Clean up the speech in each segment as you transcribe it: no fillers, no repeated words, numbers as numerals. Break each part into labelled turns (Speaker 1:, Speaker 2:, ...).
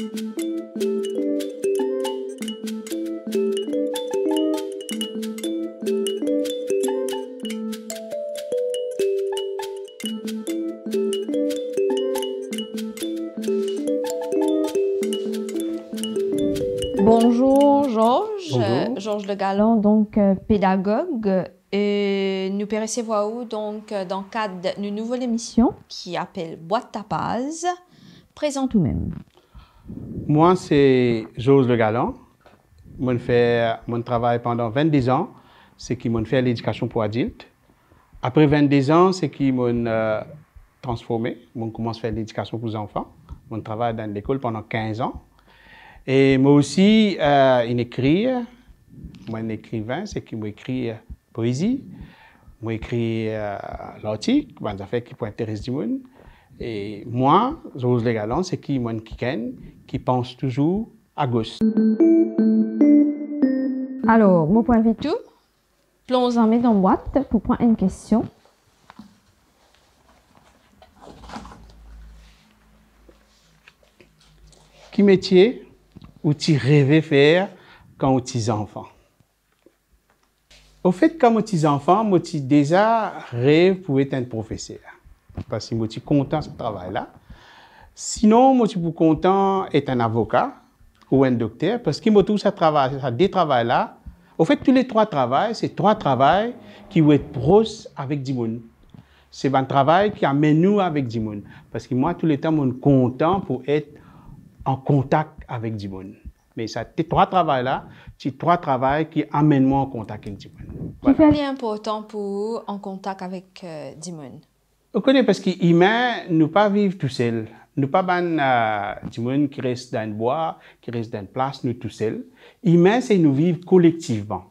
Speaker 1: Bonjour Georges,
Speaker 2: Bonjour.
Speaker 1: Georges Le Gallon, donc pédagogue. Et nous recevoir donc dans le cadre d'une nouvelle émission qui appelle Boîte à Paz. Présente vous-même.
Speaker 2: Moi, c'est Georges Le Gallon. Je fais mon travail pendant 22 ans. C'est qui m'a fait l'éducation pour adultes. Après 22 ans, c'est qui m'a transformé. Je commence à faire l'éducation pour les enfants. Je travaille dans l'école pendant 15 ans. Et moi aussi, écrit. Moi, un écrivain, c'est qui m'écrit poésie. Moi, écrit l'article, des affaires qui peuvent intéresser du monde. Et moi, Georges Le Gallon, c'est qui moi qui pense toujours à gauche.
Speaker 1: Alors, mon point de vue, plongeons dans la boîte pour prendre une question.
Speaker 2: Quel métier ou tu rêvais faire quand tu es enfant? Au fait, quand tu es enfant, moi, tu déjà rêve pour être un professeur. Parce que moi, tu es content de ce travail-là. Sinon, moi, tu es content d'être un avocat ou un docteur. Parce que moi, tout ça travail, ça des travails-là. Au fait, tous les trois travails, c'est trois travails qui vont être proches avec du monde. C'est un travail qui amène nous avec du monde. Parce que moi, tout le temps, je suis content pour être en contact avec du monde. Mais ça, ces trois travails-là, c'est trois travails qui amènent moi en contact avec du monde.
Speaker 1: Voilà. Qui fait important pour en contact avec du monde?
Speaker 2: Vous connaissez parce que l'humain ne pas vivre tout seul. Nous pas du monde qui reste dans le bois, qui reste dans une place, nous tout seuls. L'humain, c'est nous vivre collectivement.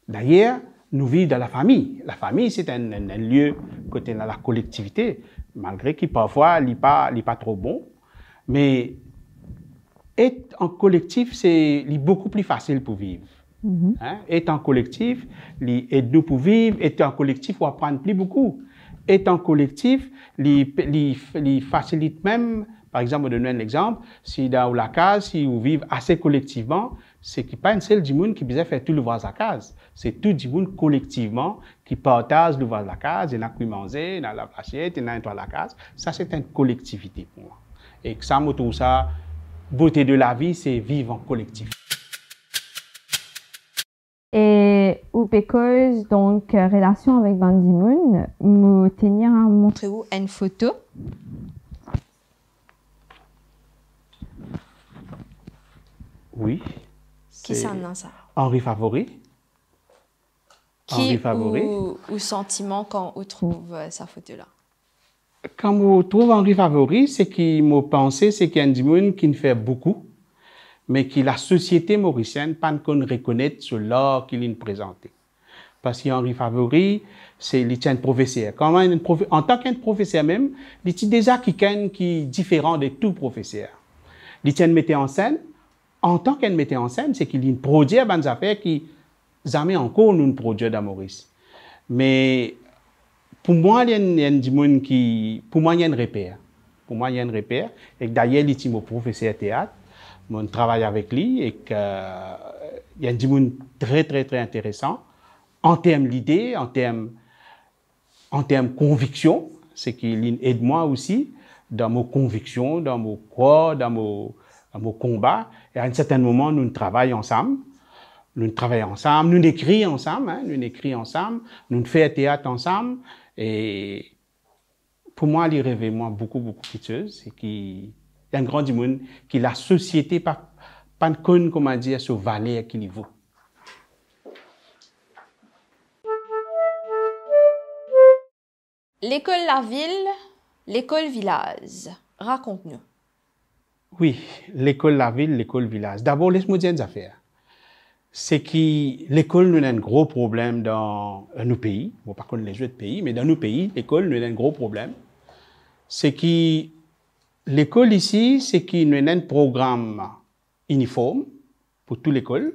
Speaker 2: D'ailleurs, nous vivons dans la famille. La famille, c'est un lieu côté de la collectivité, malgré qu'il parfois n'est pas trop bon. Mais être en collectif, c'est beaucoup plus facile pour vivre. Hein? Être en collectif, aide-nous pour vivre. Être en collectif, on apprend plus beaucoup. Être en collectif, les facilite même, par exemple, je donne un exemple, si dans la case, si vous vivez assez collectivement, c'est qu'il n'y a pas un seul du monde qui peut faire tout le voisin à la case. C'est tout du monde collectivement qui partage le voisin à la case, il y en a qui mangent, il y en a la assiette, il y en a un toit à la case. Ça, c'est une collectivité pour moi. Et que ça, moi, tout ça, beauté de la vie, c'est vivre en collectif.
Speaker 1: Et ou because donc relation avec Ban Ki-moon, me tenir à montrer vous une photo.
Speaker 2: Oui.
Speaker 1: Qui s'en a ça?
Speaker 2: Henri Favori.
Speaker 1: Qui ou sentiment quand on trouve sa photo-là?
Speaker 2: Quand on trouve Henri Favori, c'est qu'il m'a pensé, c'est qu'il y a un monde qui ne fait beaucoup, mais que la société mauricienne pas qu'on reconnaît sur l'art qu'il a présenté. Parce qu'Henri Favori, c'est un professeur. En tant qu'un professeur même, il est déjà quelqu'un qui est différent de tout professeur. Il est un metteur en scène. En tant qu'un metteur en scène, c'est qu'il produit des affaires qui jamais encore nous produisent dans Maurice. Mais pour moi, il y a du monde qui, pour moi, il y a un repère. Pour moi, il y a un repère. Et d'ailleurs, il est mon professeur de théâtre. On travaille avec lui et qu'il y a du monde très, très, très intéressant en termes d'idées, en termes convictions. C'est qu'il aide moi aussi dans mes convictions, dans mon corps, dans mon combat. Et à un certain moment, nous travaillons ensemble. Nous travaillons ensemble, nous écrivons ensemble, nous faisons théâtre ensemble. Et pour moi, il rêve moi beaucoup de choses. C'est qu'il y a un grand monde qui la société pas conne, comment dire, sur valeur qu'il vaut.
Speaker 1: L'école La Ville, l'école Village. Raconte-nous.
Speaker 2: Oui, l'école La Ville, l'école Village. D'abord, laisse-moi dire une affaire. C'est que l'école nous a un gros problème dans nos pays. Bon, par contre, les autres pays, mais dans nos pays, l'école nous a un gros problème. C'est que l'école ici, c'est qu'il nous a un programme uniforme pour toute l'école.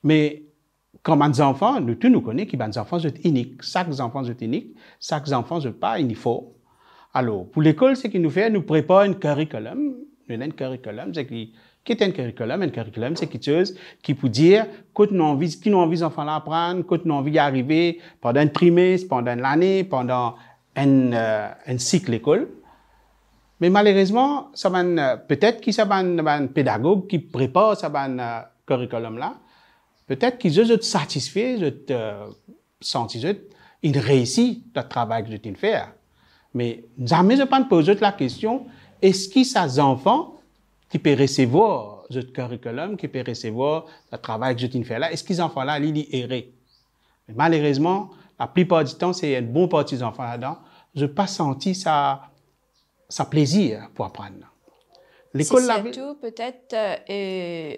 Speaker 2: Mais quand les enfants, nous tous nous connaissons que les enfants sont uniques. Chaque enfant est unique, chaque enfant n'est pas uniforme. Alors, pour l'école, ce qu'il nous fait, nous prépare un curriculum, Nous avons un curriculum, c'est qui est un curriculum? Un curriculum, c'est quelque chose qui peut dire que nous avons envie, qui nous envie d'apprendre, que nous avons envie d'y arriver pendant un trimestre, pendant l'année, pendant un cycle d'école. Mais malheureusement, peut-être qu'il y a un pédagogue qui prépare ce curriculum-là. Peut-être qu'ils sont satisfaits, sentent qu'ils réussissent le travail que je fais. Mais jamais je ne pose la question, est-ce que ces enfants qui peuvent recevoir ce curriculum, qui peuvent recevoir le travail que je fais là, est-ce que ces enfants-là, ils errent? Mais malheureusement, la plupart du temps, c'est un bon parti des enfants là-dedans. Je n'ai pas senti ça plaisir pour apprendre.
Speaker 1: C'est surtout peut-être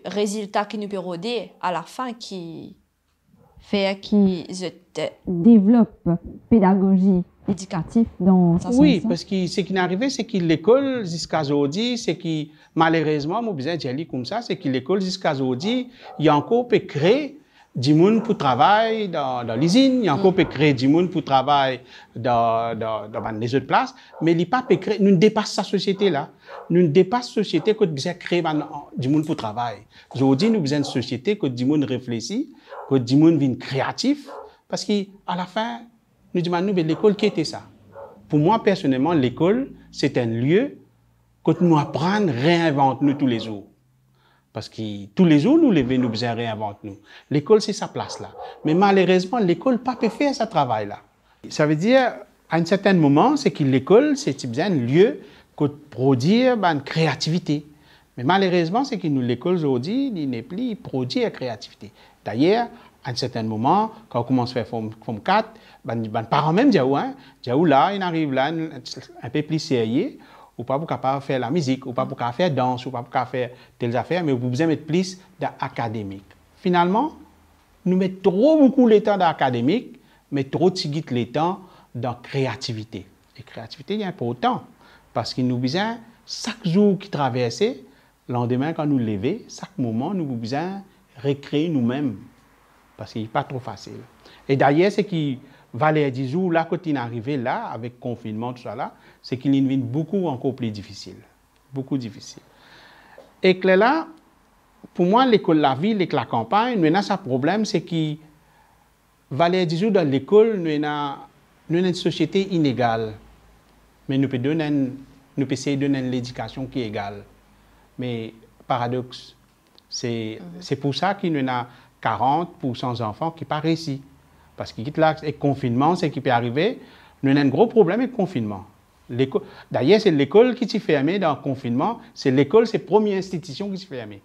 Speaker 1: résultat qui nous peut roder à la fin qui fait qu'ils développent pédagogie éducative dans sa
Speaker 2: Oui, parce que ce qui est arrivé, c'est que l'école jusqu'à aujourd'hui, c'est que malheureusement, moi, besoin de dire comme ça, c'est que l'école jusqu'à aujourd'hui, il y a encore peut créer du monde pour travailler dans l'usine, il y a encore peut créer du monde pour travailler dans les autres places, mais il n'y a pas créer, nous ne dépassons sa société-là. Nous ne dépassons la société que besoin de créer du monde pour travailler. Aujourd'hui, nous avons besoin de société que du monde réfléchit, que du monde vient créatif, parce qu'à la fin, nous demandons, l'école, qui était ça? Pour moi, personnellement, l'école, c'est un lieu que nous apprenons, réinventer nous tous les jours. Parce que tous les jours, nous levons, nous besoin réinventer nous. L'école, c'est sa place là. Mais malheureusement, l'école n'a pas pu faire ce travail-là. Ça veut dire, à un certain moment, c'est que l'école, c'est un lieu que produire une créativité. Mais malheureusement, c'est que nous, l'école aujourd'hui, il n'est plus produit la créativité. D'ailleurs, à un certain moment, quand on commence à faire forme 4, les parents même disent, là, il arrive là, un peu plus sérieux, ou pas pour capable faire la musique, ou pas pour capable faire danse, ou pas pour capable faire telles affaires, mais vous besoin mettre plus d'académique. Finalement, nous mettons trop beaucoup le temps dans l'académique, mais trop petit le temps dans la créativité. Et la créativité est important, parce que nous besoin, chaque jour qui traverse, le lendemain quand nous levons, chaque moment, nous besoin recréer nous-mêmes. Parce qu'il n'est pas trop facile. Et d'ailleurs, ce qui valait 10 jours, là, quand il est arrivé là, avec le confinement, tout ça là, c'est qu'il est devenu beaucoup encore plus difficile. Beaucoup difficile. Et que là, pour moi, l'école, la ville et la campagne, nous avons un problème, c'est qu'il valait 10 jours dans l'école, nous avons une société inégale. Mais nous pouvons essayer de donner l'éducation qui est égale. Mais paradoxe, c'est pour ça qu'il y a 40% d'enfants qui pas réussi. Parce que là, le confinement, c'est qui peut arriver. Nous avons un gros problème avec le confinement. D'ailleurs, c'est l'école qui s'est fermée dans le confinement. C'est l'école, c'est la première institution qui s'est fermée.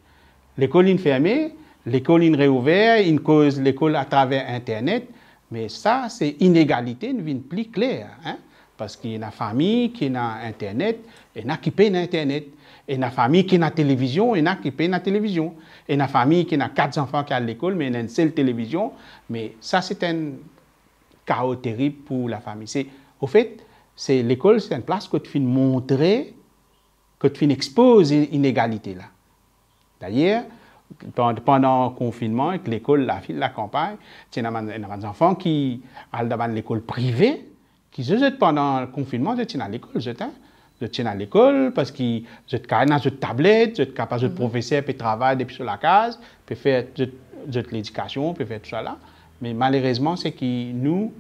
Speaker 2: L'école est fermée, l'école est réouverte, une cause l'école à travers Internet. Mais ça, c'est inégalité, ne vient plus clair. Hein? Parce qu'il y a une famille qui a Internet, et il y en a qui paye Internet. Et une famille qui a une télévision, et il y en a qui paye la télévision. Et une famille qui a 4 enfants qui à l'école, mais il y a une seule télévision. Mais ça, c'est un chaos terrible pour la famille. Au fait, l'école, c'est une place que tu finis montrer, que tu finis exposer l'inégalité là. D'ailleurs, pendant le confinement, avec l'école, la ville, la campagne, il y a des enfants qui allaient dans l'école privée, qui pendant le confinement, ils étaient à l'école, je tiens à l'école parce que je suis capable de tablette, je suis capable de professeur peut travailler depuis sur la case, peut faire de l'éducation, peut faire tout ça là. Mais malheureusement, c'est que nous,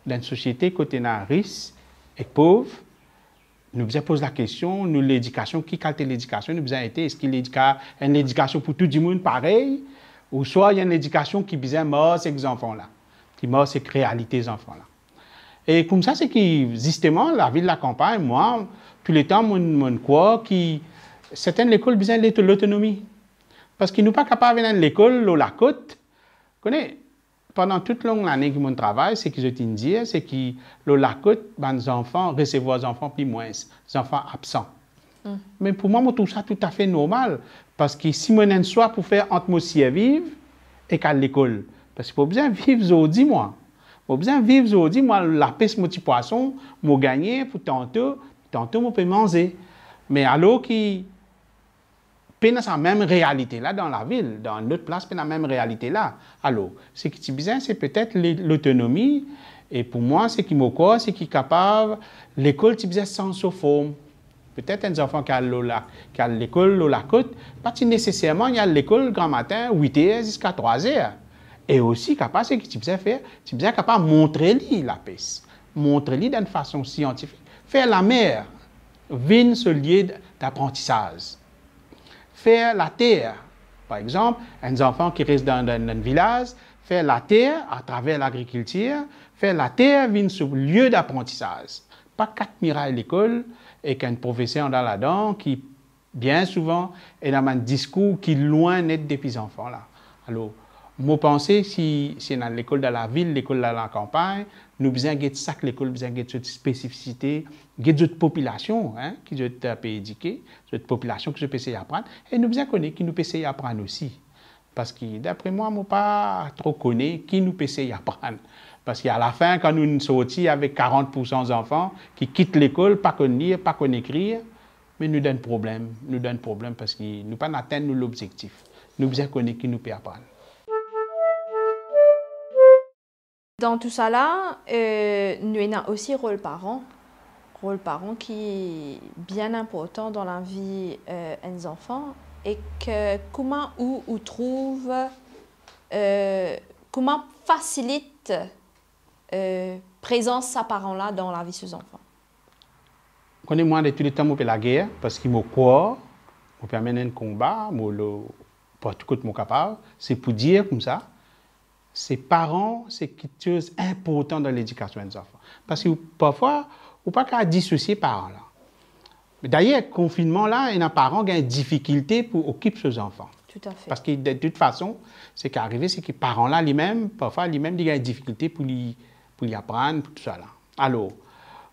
Speaker 2: dans une société côté riche et pauvre, nous devons poser la question, nous l'éducation, qui qualité l'éducation nous besoin été? Est-ce qu'il y a une éducation pour tout le monde pareil? Ou soit il y a une éducation qui besoin mort ces enfants-là, qui mort ces réalités des enfants-là. Et comme ça, c'est que justement, la ville de la campagne, moi, tout le temps, je crois que certaines écoles ont besoin de l'autonomie. Parce qu'ils ne sont pas capables d'aller à l'école, à la côte. Pendant toute l'année que je travaille, ce que je te dis, c'est que la côte, les enfants recevoir des enfants plus moins, des enfants absents. Mais pour moi, je trouve ça tout à fait normal. Parce que si je suis soit pour faire atmosphère vive et qu'à l'école. Parce qu'il faut bien vivre aujourd'hui, moi. Il faut bien vivre aujourd'hui, moi, la pêche, mon petit poisson, je gagne pour tantôt, je peux manger. Mais alors qu'il y a la même réalité là dans la ville, dans notre place, il y a la même réalité là. Alors, ce qui est bien, c'est peut-être l'autonomie. Et pour moi, ce qui me croit, c'est qu'il est capable, l'école, c'est bien sans forme. Peut-être un enfant qui a l'école à la côte, pas nécessairement il y a l'école grand matin, 8h jusqu'à 3h. Et aussi, capable, ce que tu peux faire, tu peux capable montrer la peste, montrer d'une façon scientifique, faire la mer, vine ce lieu d'apprentissage, faire la terre. Par exemple, un enfant qui reste dans un village, faire la terre à travers l'agriculture, faire la terre vient sur lieu d'apprentissage. Pas 4 mirailles à l'école et qu'un professeur dans là-dedans qui, bien souvent, est dans un discours qui est loin net des petits enfants là. Alors, moi, pensée, si c'est dans l'école de la ville, l'école de la campagne, nous besoin de ça que l'école, besoin de cette spécificité, de population hein, qui doit être éduquée, cette population qui peut essayer d'apprendre, et nous besoin connaître qui nous peut essayer d'apprendre aussi. Parce que d'après moi, je ne pas trop connaître qui nous peut essayer d'apprendre. Parce qu'à la fin, quand nous sortis avec 40% d'enfants qui quittent l'école, pas qu'on lire, pas qu'on écrire, mais nous donne problème parce que nous pas atteindre l'objectif. Nous besoin connaître qui nous peut apprendre.
Speaker 1: Dans tout ça là, nous avons aussi rôle parent qui est bien important dans la vie des enfants et que comment ou trouve comment facilite présence sa parent là dans la vie de ses enfants.
Speaker 2: Moi de tout le temps la guerre parce que mon corps me permet un combat, pour tout côté mon capable, c'est pour dire comme ça. Ces parents, c'est quelque chose d'important dans l'éducation des enfants. Parce que parfois, on ne peut pas dissocier les parents. D'ailleurs, le confinement, là, il y a des parents qui ont des difficultés pour occuper ses enfants.
Speaker 1: Tout à fait.
Speaker 2: Parce que de toute façon, ce qui est arrivé, c'est que les parents-là, parfois, ils ont des difficultés pour les apprendre, pour tout ça. Là. Alors,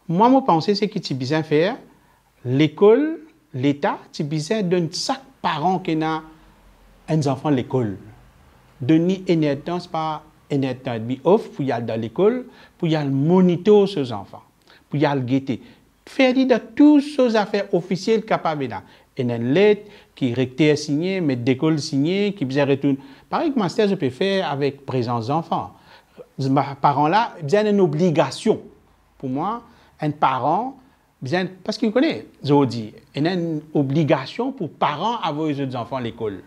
Speaker 2: moi, mon pensée, c'est que tu as besoin de faire l'école, l'État, tu as besoin de chaque parent qui a un enfant à l'école. Donner une énergie par une énergie off pour y aller dans l'école, pour y aller monitorer ses enfants, pour y aller guetter. Faire de toutes ces affaires officielles capables là. Et une lettre qui recteur signé, maître d'école signé, qui besoin retourner. Pareil que master, je peux faire avec présence d'enfants. Mes parents là, bien une obligation. Pour moi, un parent, bien, parce qu'il connaît, je dis, il y a une obligation pour parents avoir les autres enfants à l'école.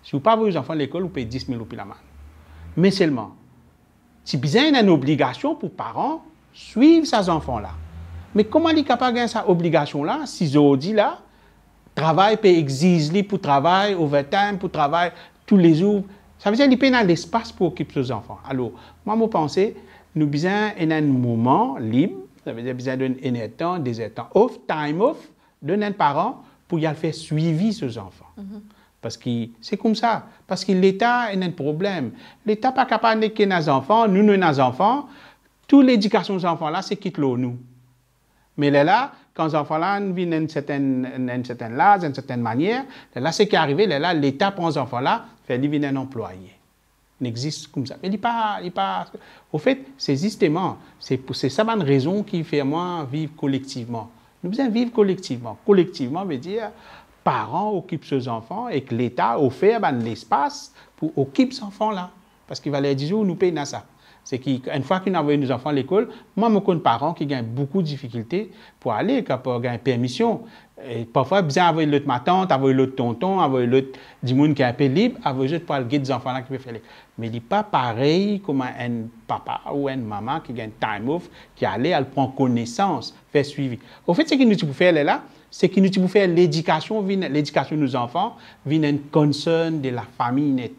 Speaker 2: Si vous ne pouvez pas vos enfants à l'école, vous payez 10 000 roupies la main. Mais seulement, si besoin il y a une obligation pour parents suivre ces enfants-là. Mais comment il est capable de gagner cette obligation-là si je dis là, travail peut exiger pour travail, overtime, pour travail tous les jours. Ça veut dire qu'il peut y avoir l'espace pour occuper ses enfants. Alors, moi, je pense nous avons besoin d'un moment libre, ça veut dire besoin d'un temps, des temps off, time off, d'un parent pour y aller faire suivi ses enfants. Parce que c'est comme ça. Parce que l'État a un problème. L'État n'est pas capable de créer nos enfants, nous, nos enfants. Toute l'éducation des enfants, là, c'est quitte nous. Mais là, quand les enfants-là viennent à un certain âge, d'une certaine manière, là, ce qui est arrivé, là, l'État prend les enfants-là, fait lui venir un employé. Il existe comme ça. Mais il pas. Au fait, c'est justement, c'est ça une raison qui fait moi vivre collectivement. Nous devons vivre collectivement. Collectivement veut dire parents occupent ses enfants et que l'État offre l'espace pour occuper ces enfants-là. Parce qu'il va leur dire, nous payons ça. C'est qu'une fois qu'ils envoient nos enfants à l'école, moi, je connais des parents qui ont beaucoup de difficultés pour aller, pour avoir permission. Et parfois, besoin d'avoir l'autre ma tante, avoir l'autre tonton, avoir l'autre du monde qui est un peu libre, avoir juste pour aller des enfants-là qui peuvent faire. Mais il n'est pas pareil comme un papa ou une maman qui a un time off, qui allait, elle prend connaissance, fait suivi. Au fait, ce que nous pouvons faire là, c'est que nous pouvons faire l'éducation de nos enfants, vient une concern de la famille nette.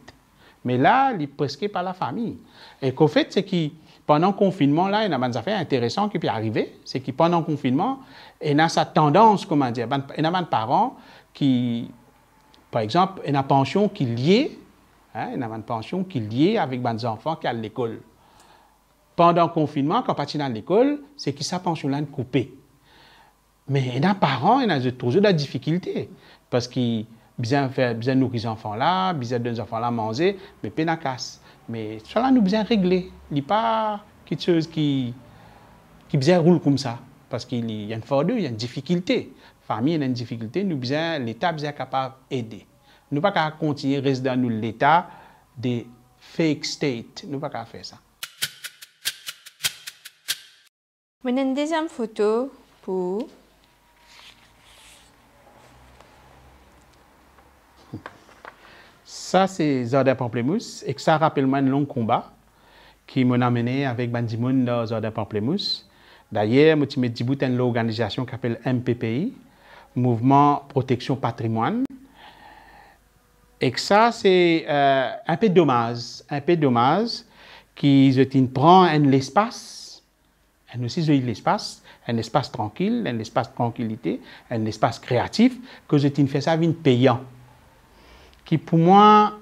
Speaker 2: Mais là, il est presque pas la famille. Et qu'au fait, c'est que pendant le confinement, là, il y a des affaires intéressantes qui peuvent arriver. C'est que pendant le confinement, il y a cette tendance, comment dire, il y a des parents qui, par exemple, il y a une pension qui est liée, il y a une pension qui est liée avec des enfants qui sont à l'école. Pendant le confinement, quand ils sont à l'école, c'est que sa pension-là est coupée. Mais il y a des parents, il y a toujours des difficultés. Parce qu'ils besoin nourrir les enfants-là, besoin de les enfants-là manger, mais pas de casse. Mais cela nous besoin régler. Il n'y a pas quelque chose qui besoin roule comme ça. Parce qu'il y a une fois il y a une difficulté. La famille a une difficulté, l'État est capable d'aider. Nous ne pouvons pas continuer à rester dans l'État de fake state. Nous ne pouvons pas faire ça.
Speaker 1: On a une deuxième photo pour
Speaker 2: Ça, c'est Jardin Pamplemousse. Et que ça rappelle moi un long combat qui m'a amené avec Bandimoun dans Jardin Pamplemousse. D'ailleurs, je me suis une organisation qui s'appelle MPPI, Mouvement Protection Patrimoine. Et que ça, c'est un peu dommage qu'ils prennent un espace, un espace tranquille, un espace tranquillité, un espace créatif, que je fais ça avec payant. Qui pour moi,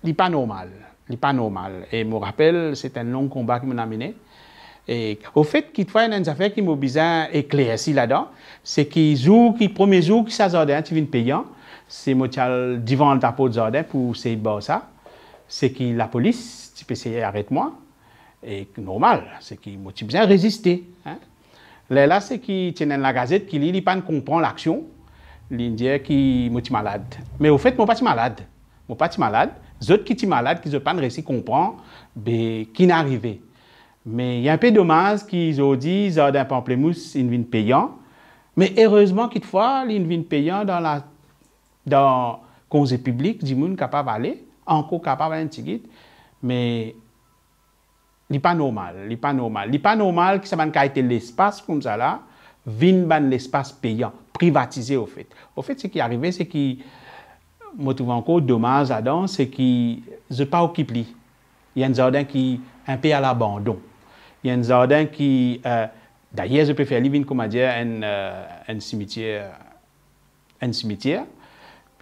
Speaker 2: n'est pas normal. Et je me rappelle, c'est un long combat qui m'a amené. Et au fait, qu'il y a une affaire qui m'a bien éclairci là-dedans, c'est que premier jour qui s'attendait, tu viens payant, c'est moi devant le tapot de jardin pour essayer de ça. C'est que la police, tu peux essayer d'arrêter-moi. Et normal, c'est qu'il m'a bien résisté. Hein? Là, c'est qu'il tient la gazette qui lit, il ne comprend l'action. Il dit qu'il est malade. Mais au fait, je ne suis pas malade. Les autres qui sont malades, qui ne pas réussi à comprendre, qui n'est arrivé. Mais il y a un peu dommage qu'ils ont dit Jardin Pamplemousse, il vient payant. Mais heureusement, quelquefois, il vient payant dans le conseil public, du monde capable d'aller, encore capable d'aller un petit guide. Mais il n'est pas normal. Il n'est pas normal que ça va être l'espace comme ça là, vient l'espace payant, privatisé au fait. Au fait, ce qui est arrivé, c'est que je trouve encore dommage là-dedans, c'est qu'ils ne pas occupé. Il y a un jardin qui est un peu à l'abandon. Il y a un jardin qui, d'ailleurs, je peux faire vivre comme dire un cimetière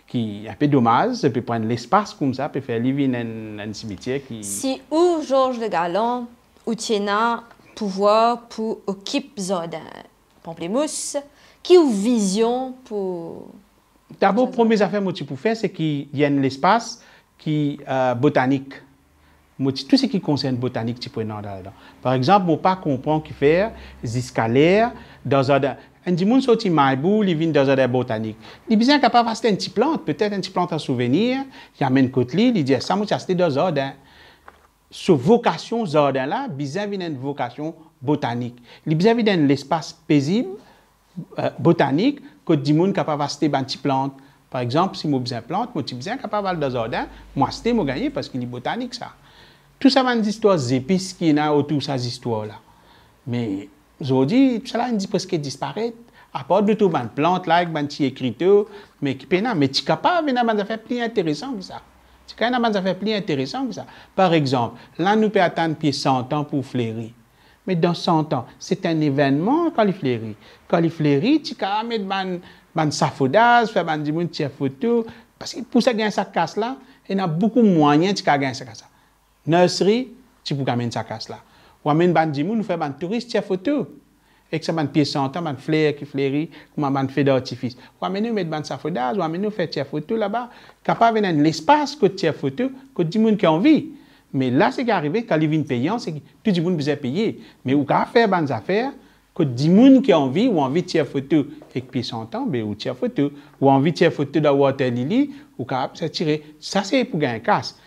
Speaker 2: qui est un peu dommage. Je peux prendre l'espace comme ça, je peux faire vivre un cimetière qui.
Speaker 1: Si où Georges Le Gallon ou Tiena pouvoir pour occuper jardin Pamplemousse, qui a une vision pour.
Speaker 2: D'abord, la première affaire que tu peux faire, c'est qu'il y a un espace qui botanique. Tout ce qui concerne botanique, tu peux là-dedans. Par exemple, je ne pas comprendre qu'il fait des escaliers dans un. Un dimanche, sorti Maïbou, il vient dans un botanique. Il est bien capable d'acheter une petite plante, peut-être une petite plante à souvenir. Il amène côté, il dit ça, moi, j'ai acheté dans un jardin. Cette vocation jardin là, bizarre vient une vocation botanique. Il est bien dans l'espace paisible botanique que du monde capable d'acheter une petite plante. Par exemple, si moi besoin plante, moi suis bien capable d'aller dans un jardin, moi acheter, moi gagner parce qu'il est botanique ça. Tout ça va des histoires épices qui sont autour de ces histoires-là. Mais aujourd'hui, cela a presque disparaître. À part de tout, une plante là, avec une petite écriture, mais qui peut mais tu es capable de faire plus intéressant que ça. Tu es capable de faire plus intéressant que ça. Par exemple, là, nous pouvons attendre 100 ans pour fleurir. Mais dans 100 ans, c'est un événement quand il fleurit. Quand il fleurit, tu es capable de mettre un safoudage, faire une photo. Parce que pour ça, gagner sa casse là, il y a beaucoup de moyens de gagner sa casse là. Nurserie, tu peux gagner sa casse là. Ou amène bandimou, nous faisons un touriste, tu photo. Et que ça m'a pied 100 ans, un fleur qui fleurit, comme un feu d'artifice. Ou amène nous mettre un safoudage, ou amène nous faire une photo là-bas. Capable de l'espace que tu as photo, que du monde qui a envie. Mais là, ce qui est arrivé, quand il vient payant, c'est que tout le monde besoin payer. Mais ou qu'à faire des affaires, que du monde qui a envie, ou envie de tirer photo et que pied 100 ans, ben ou tirer photo. Ou envie de tirer photo dans Water Lily, ou qu'à se tirer. Ça, c'est pour gagner un casse.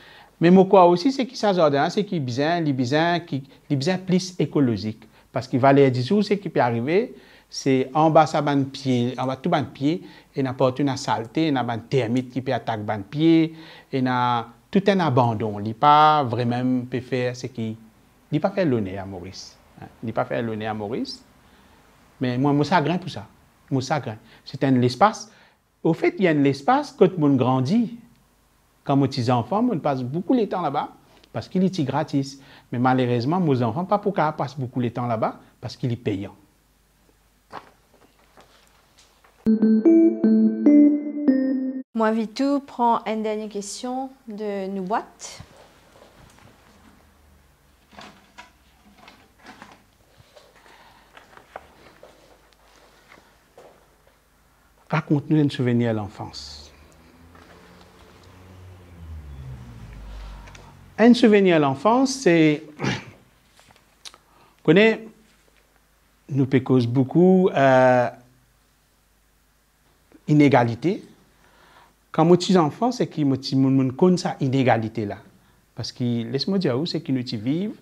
Speaker 2: Mais moi, quoi aussi, c'est que ça, c'est qu'il est bien plus écologique. Parce qu'il va aller dire, ce qui peut arriver, c'est en bas, ça ban pied, en bas, tout ban pied, et n'a pas une saleté, il y a un termite qui peut attaquer ban pied, et il y a tout un abandon. Il n'est pas vraiment peut faire ce qui. Il n'est pas fait l'honneur à Maurice. Il n'est pas fait l'honneur à Maurice. Mais moi, je suis pour ça. Moi, c'est un espace. Au fait, il y a un espace quand tout le monde grandit. Quand mes petits enfants, on passe beaucoup de temps là-bas parce qu'il est gratis. Mais malheureusement, mes enfants, pas pour qu'ils passent beaucoup de temps là-bas parce qu'il est payant.
Speaker 1: Moi, Vitou, prends une dernière question de nos boîtes.
Speaker 2: Raconte-nous un souvenir à l'enfance. Un souvenir à l'enfance, c'est. Connais, nous pécose beaucoup inégalité. Quand moi suis enfant, c'est que je connais cette inégalité-là. Parce que, laisse-moi dire, c'est que nous vivons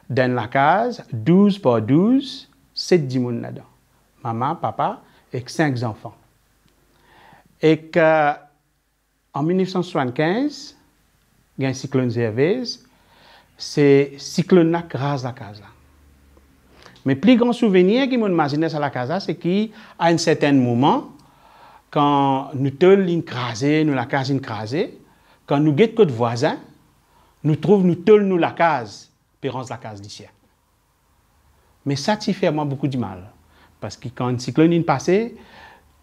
Speaker 2: dans la case 12 par 12, 7 personnes là-dedans. Maman, papa et 5 enfants. Et que En 1975, il y a un cyclone Gervais, c'est cyclone là grâce à la casa. Mais plus grand souvenir qui m'imagine sur la casa, c'est qu'à un certain moment, quand nous tôles écrasé, nous la case écrasée, quand nous guettons notre voisin, nous trouvons nous tôles nous la case, pérance la case d'ici. Mais ça, ça fait moi beaucoup de mal. Parce que quand le cyclone est passé,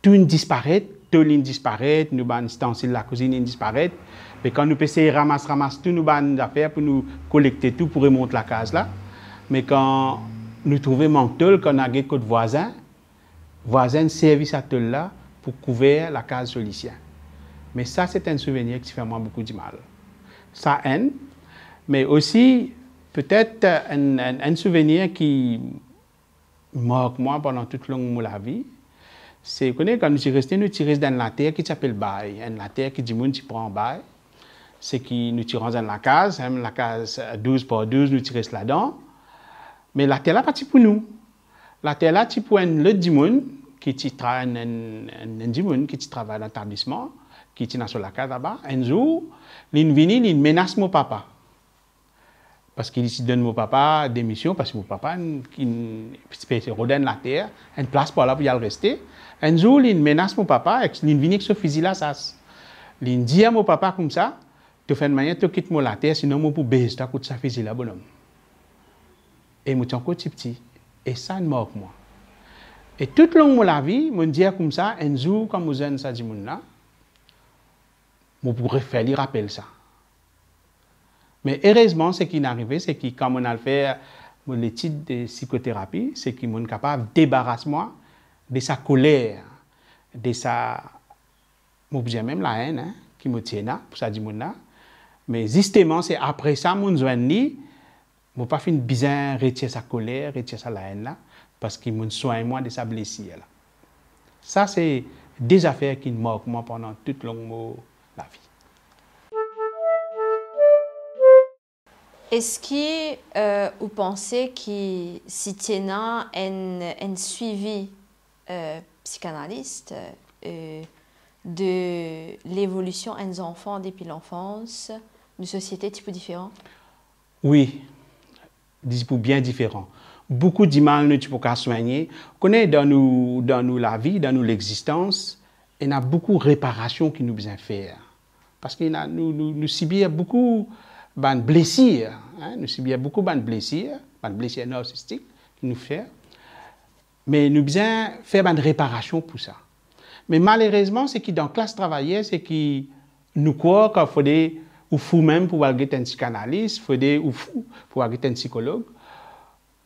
Speaker 2: tout disparaît, tout disparaît, nous ban ustensiles la cuisine disparaît. Mais quand nous essayons ramasse tout nous ban affaires pour nous collecter tout pour remonter la case là. Mais quand nous trouvons manque tôle, quand on a des voisins service à tôle là pour couvrir la case solicien. Mais ça, c'est un souvenir qui fait moi beaucoup de mal. Ça haine, mais aussi peut-être un souvenir qui marque moi pendant toute longue la vie. C'est quand nous sommes restés, nous tirons dans la terre qui s'appelle bail. La terre qui dit que tu prends bail. C'est que nous tirons dans la case 12 par 12, nous tirons là-dedans. Mais la terre là, pas pour nous. La terre là, c'est pour un autre dimoun qui travaille dans l'établissement, qui est sur la case là-bas. Un jour, il vient, il menace mon papa. Parce qu'il donne mon papa démission, parce que mon papa, il fait rodin la terre, une place pour là pour y rester. Un jour, il menace mon papa, il vient avec ce fusil là, ça. Il dit à mon papa comme ça, tu fais une manière, tu quittes la terre, sinon moi pour baiser, tu as coûté ça fusil là, bonhomme. Et moi, je suis encore petit. Et ça me marque moi. Et toute longue la vie, je dis comme ça, un jour, quand je suis ça, je pourrais faire lui rappeler ça. Mais heureusement, ce qui est arrivé, c'est que quand on a fait l'étude de psychothérapie, c'est qu'il est capable de débarrasser moi de sa colère, de sa... Je même la haine hein, qui me tient là, pour ça, mais justement, c'est après ça, mon joint je ne pas fait bien retirer sa colère, retirer sa haine là, parce qu'il me soigne moi de sa blessure là. Ça, c'est des affaires qui me marquent moi pendant toute longue la vie.
Speaker 1: Est-ce que vous pensez que si tu as un suivi psychanalyste de l'évolution des enfants depuis l'enfance, une société type différent?
Speaker 2: Oui, bien différent. Beaucoup d'images ne tu peux soigner. Connaît dans nous la vie, dans nous l'existence, il y a beaucoup de réparations qui nous besoin faire. Parce que nous subissons beaucoup de blessures. Hein? Nous subissons beaucoup de blessures narcissiques qui nous fait. Mais nous besoin faire une réparation pour ça. Mais malheureusement, c'est que dans la classe travaillée, c'est que nous croyons qu'il faudrait ou fou même pour aller un psychanalyste, il faudrait ou fou pour aller un psychologue.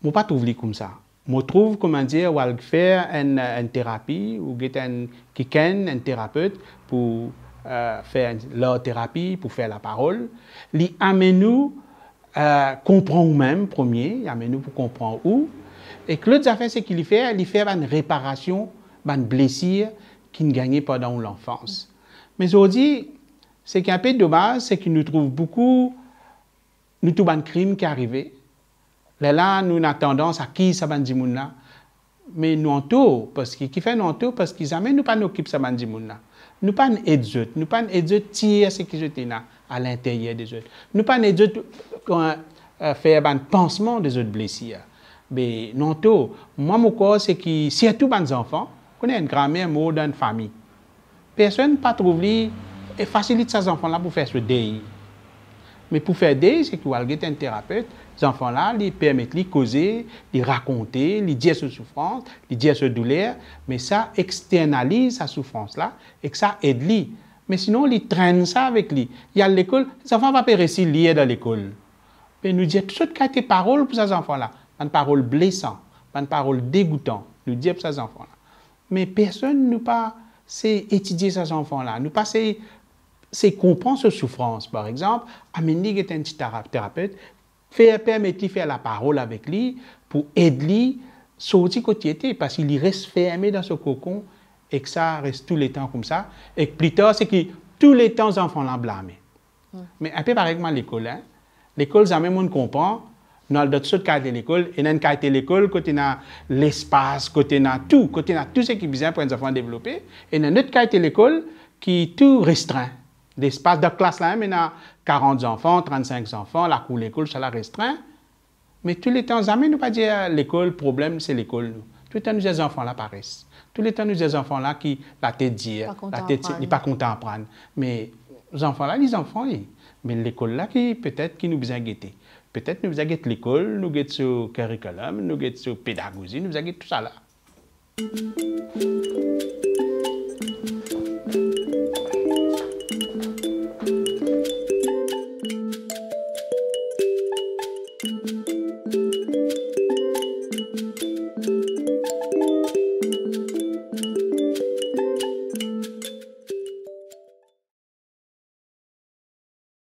Speaker 2: Je ne pas trouver comme ça. Je trouve, comment dire, faire une thérapie ou un thérapeute pour faire leur thérapie, pour faire la parole. Il amène nous comprendre nous-mêmes, premier, il amène nous pour comprendre où. Et que l'autre affaire, c'est qu'il fait une réparation, une blessure qu'il ne gagnait pas dans l'enfance. Mais aujourd'hui, ce qui est un peu dommage, c'est qu'il nous trouve beaucoup, nous trouvons un crime qui est arrivé. Là, nous avons tendance à qui ça va dire là. Mais nous en tout, parce qu'ils fait nous en tout, parce qu'ils amènent nous pas nous occupent ça va dire là. Nous pas aider, nous pas aider tirer ce qui jeté là à l'intérieur des autres. Nous pas aider faire un pansement des autres blessures. Mais non tout, moi mon corps c'est que surtout les enfants, connaît une grand-mère mort dans une famille. Personne ne pas trouver et facilite ces enfants-là pour faire ce deuil. Mais pour faire deuil, c'est qu'il y a un thérapeute. Ces enfants-là, ils permettent de causer, de raconter, de dire sa souffrance, de dire sa douleur. Mais ça externalise sa souffrance-là et que ça aide lui. Mais sinon, ils traînent ça avec lui. Il y a l'école, les enfants ne vont pas réussir à lire dans l'école. Mais nous disons tout ce qui a été parole pour ces enfants-là. Une parole blessante, une parole dégoûtante. Nous disons pour ces enfants-là. Mais personne ne pas étudier ces enfants-là. Nous pas c'est comprendre cette souffrance. Par exemple, amener un petit thérapeute, permettre de faire la parole avec lui pour aider lui sortir côté parce qu'il reste fermé dans ce cocon et que ça reste tout le temps comme ça. Et que plus tard, c'est que tous les temps, les enfants l'ont blâmé. Mais un peu pareil que l'école. Hein? L'école, ça même on comprend. Dans d'autres cas de l'école, et dans le cas de l'école, côté dans l'espace, côté dans tout ce qui est besoin pour les enfants développer. Et dans notre cas de l'école, qui est tout restreint. L'espace de classe là, maintenant, 40 enfants, 35 enfants, la cour l'école, ça la restreint. Mais tous les temps, jamais nous pas dire l'école, le problème, c'est l'école. Tout le temps, nous avons des enfants là paraissent. Tout le temps, nous avons des enfants là qui, la tête dire, la tête, ils pas content à prendre. Mais les enfants là, les enfants, mais l'école là, qui peut-être qui nous besoin guetter. Peut-être nous besoin guetter l'école, nous guetter sur curriculum, nous guetter sur pédagogie, nous besoin guetter tout ça là.